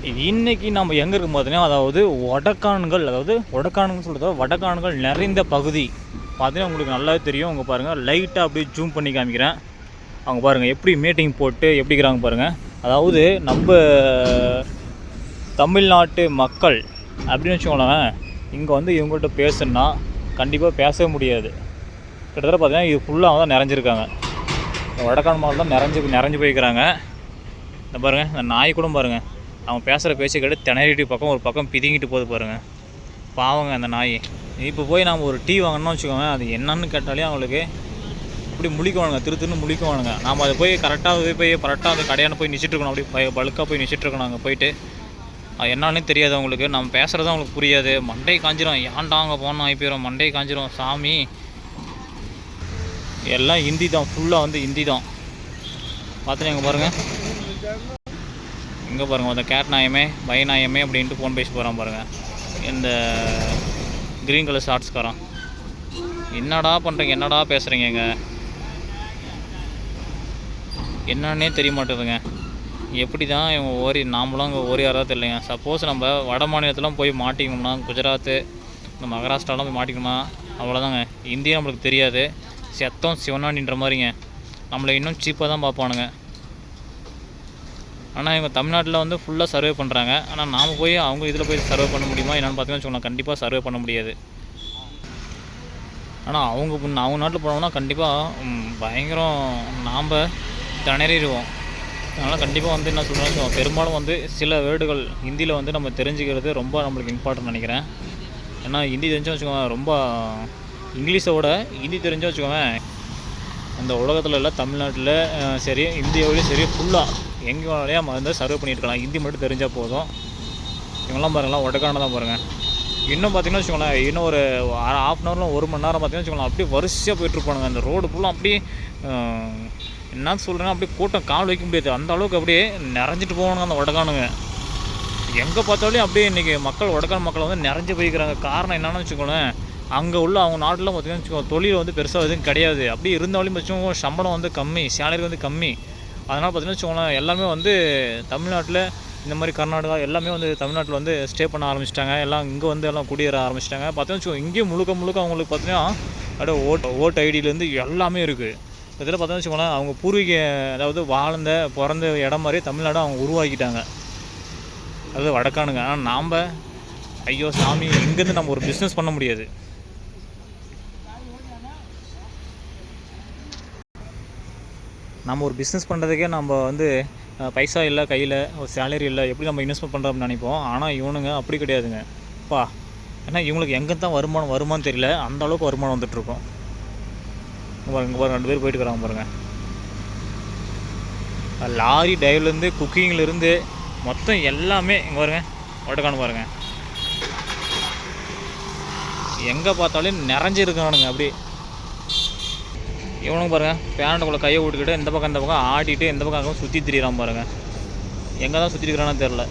இன்றைக்கி நம்ம எங்கே இருக்கும் பார்த்தீங்கன்னா, அதாவது ஒடக்கான்கள் சொல்கிறத வடக்கான்கள் நிறைந்த பகுதி பார்த்தீங்கன்னா உங்களுக்கு நல்லாவே தெரியும். அவங்க பாருங்கள், லைட்டாக அப்படியே ஜூம் பண்ணி காமிக்கிறேன். அவங்க பாருங்கள் எப்படி மீட்டிங் போட்டு எப்படிக்கிறாங்க பாருங்கள். அதாவது நம்ம தமிழ்நாட்டு மக்கள் அப்படின்னு வச்சுக்கோங்களேன், இங்கே வந்து இவங்கள்ட்ட பேசுனா கண்டிப்பாக பேசவே முடியாது. கிட்டத்தட்ட பார்த்தீங்கன்னா இது ஃபுல்லாக தான் நிறைஞ்சிருக்காங்க. வடக்கான் மக்கள் தான் நிறைஞ்சு போய்க்கிறாங்க. இந்த பாருங்கள், இந்த நாய் கூட பாருங்கள், அவன் பேசுகிற பேச்சு கேட்டு திணறிட்டு பக்கம் ஒரு பக்கம் பிதிங்கிட்டு போகுது பாருங்கள். பாவங்க அந்த நாய். இப்போ போய் நாம் ஒரு டீ வாங்கணும்னு வச்சுக்கோங்க, அது என்னன்னு கேட்டாலே அவங்களுக்கு இப்படி முழிக்குவானுங்க, திருன்னு முழிக்குவானுங்க. நாம் அதை போய் கரெக்டாக அந்த கடையான போய் நிச்சிட்ருக்கணும், அப்படி பல்காக போய் நிச்சிட்ருக்கணும். அங்கே போயிட்டு அது என்னான்னு தெரியாது அவங்களுக்கு, நம்ம பேசுகிறது அவங்களுக்கு புரியாது. மண்டை காஞ்சிரும், ஏன்டா அங்கே போனோம் ஆகி போயிடும், மண்டை காஞ்சிரும் சாமி. எல்லாம் ஹிந்தி தான், ஃபுல்லாக வந்து ஹிந்தி தான். பார்த்துட்டு எங்கே பாருங்கள், இங்கே பாருங்கள், அந்த கேட் நாயமே பை நாயமே அப்படின்ட்டு ஃபோன் பேசி போகிறான் பாருங்கள். இந்த க்ரீன் கலர் ஷார்ட்ஸ்காரன் என்னடா பண்ணுறீங்க, என்னடா பேசுகிறீங்க, என்னன்னே தெரிய மாட்டேதுங்க. எப்படி தான் இவங்க நாமளும் அங்கே ஓரியாராக தெரியலைங்க. சப்போஸ் நம்ம வட மாநிலத்திலாம் போய் மாட்டிக்கணும்னா, குஜராத்து இந்த மகாராஷ்டிராலாம் போய் மாட்டிக்கணும்னா அவ்வளோதாங்க. இந்தியா நம்மளுக்கு தெரியாது, செத்தம் சிவனாண்டின்ற மாதிரிங்க. நம்மளை இன்னும் சீப்பாக தான் பார்ப்பானுங்க. ஆனால் இவங்க தமிழ்நாட்டில் வந்து ஃபுல்லாக சர்வே பண்ணுறாங்க. ஆனால் நாம் போய் அவங்க இதில் போய் சர்வே பண்ண முடியுமா என்னென்னு பார்த்தீங்கன்னா சொல்லலாம், கண்டிப்பாக சர்வே பண்ண முடியாது. ஆனால் அவங்க நாட்டில் போனோம்னா கண்டிப்பாக பயங்கரம் நாம் திணறிடுவோம். அதனால் கண்டிப்பாக வந்து என்ன சொல்கிறாங்க, பெரும்பாலும் வந்து சில வேர்டுகள் ஹிந்தியில் வந்து நம்ம தெரிஞ்சுக்கிறது ரொம்ப நம்மளுக்கு இம்பார்ட்டன்ட் நினைக்கிறேன். ஏன்னா ஹிந்தி தெரிஞ்சால் வச்சுக்கோங்க, ரொம்ப இங்கிலீஷோட ஹிந்தி தெரிஞ்சால் வச்சுக்கோங்க, அந்த உலகத்தில் இல்லை, தமிழ்நாட்டில் சரி இந்தியாவிலேயும் சரி ஃபுல்லாக எங்கே வேலையா வந்து சர்வே பண்ணியிருக்கலாம். ஹிந்தி மட்டும் தெரிஞ்சால் போதும். இவங்கெல்லாம் பாருங்களா ஒடக்கான தான் பாருங்கள். இன்னும் பார்த்திங்கன்னா வச்சுக்கோங்களேன், இன்னும் ஒரு ½ மணி நேரம் 1 மணி நேரம் பார்த்திங்கன்னா வச்சுக்கோங்களேன், அப்படியே வரிசையாக போயிட்டுருப்பானுங்க. அந்த ரோடு ஃபுல்லாக அப்படியே என்ன சொல்கிறேன்னா, அப்படியே கூட்டம் கால் வைக்க முடியாது, அந்த அளவுக்கு அப்படியே நிறைஞ்சிட்டு போவானுங்க அந்த ஒடக்கானுங்க. எங்கே பார்த்தாலும் அப்படியே இன்றைக்கி ஒடக்கான் மக்கள் வந்து நிறைஞ்சு போய்க்கிறாங்க. காரணம் என்னென்னு வச்சுக்கோங்களேன், அங்கே உள்ள அவங்க நாட்டில் பார்த்திங்கன்னா வச்சுக்கோங்க, தொழில் வந்து பெருசாக எதுவும் கிடையாது. அப்படியே இருந்தாலும் வச்சுக்கோங்க, சம்பளம் வந்து கம்மி, சேலரி வந்து கம்மி. அதனால் பார்த்திங்கன்னா வச்சுக்கோங்களேன், எல்லாமே வந்து தமிழ்நாட்டில் இந்த மாதிரி கர்நாடகா எல்லாமே வந்து தமிழ்நாட்டில் வந்து ஸ்டே பண்ண ஆரம்பிச்சிட்டாங்க. எல்லாம் இங்கே வந்து எல்லாம் குடியேற ஆரம்பிச்சிட்டாங்க. பார்த்தீங்கன்னா வச்சுக்கோங்க, இங்கேயும் முழுக்க அவங்களுக்கு பார்த்திங்கன்னா அப்படியே ஓட் ஐடியிலேருந்து எல்லாமே இருக்குது. இதில் பார்த்தீங்கன்னா வச்சுக்கோங்களேன், அவங்க பூர்வீக அதாவது பிறந்த இடம் மாதிரி தமிழ்நாடு அவங்க உருவாக்கிட்டாங்க. அதாவது வடக்கானுங்க. ஆனால் நாம் ஐயோ சாமி, இங்கேருந்து நம்ம ஒரு பிஸ்னஸ் பண்ண முடியாது. நம்ம ஒரு பிஸ்னஸ் பண்ணுறதுக்கே நம்ம வந்து பைசா இல்லை கையில், ஒரு சேலரி இல்லை, எப்படி நம்ம இன்வெஸ்ட்மெண்ட் பண்ணுறோம்னு நினைப்போம். ஆனால் இவனுங்க அப்படி கிடையாதுங்க பா. ஏன்னா இவங்களுக்கு எங்கே தான் வருமானம் தெரியல, அந்த அளவுக்கு வருமானம் வந்துட்டுருக்கோம். இங்கே பாருங்க 2 பேர் போயிட்டுருக்காங்க பாருங்கள். லாரி டிரைவ்லேருந்து குக்கிங்லேருந்து மொத்தம் எல்லாமே இங்கே பாருங்கள், ஒட்டக்கானு பாருங்கள். எங்கே பார்த்தாலும் நிறைஞ்சிருக்கானுங்க அப்படி. இவனுங்க பாருங்கள், பேரண்ட்டுக்குள்ளே கையை விட்டுக்கிட்டு இந்த பக்கம் ஆடிட்டு இந்த பக்கம் சுற்றி திரிகிறான் பாருங்கள். எங்கே தான் சுற்றி இருக்கிறான்னு தெரில.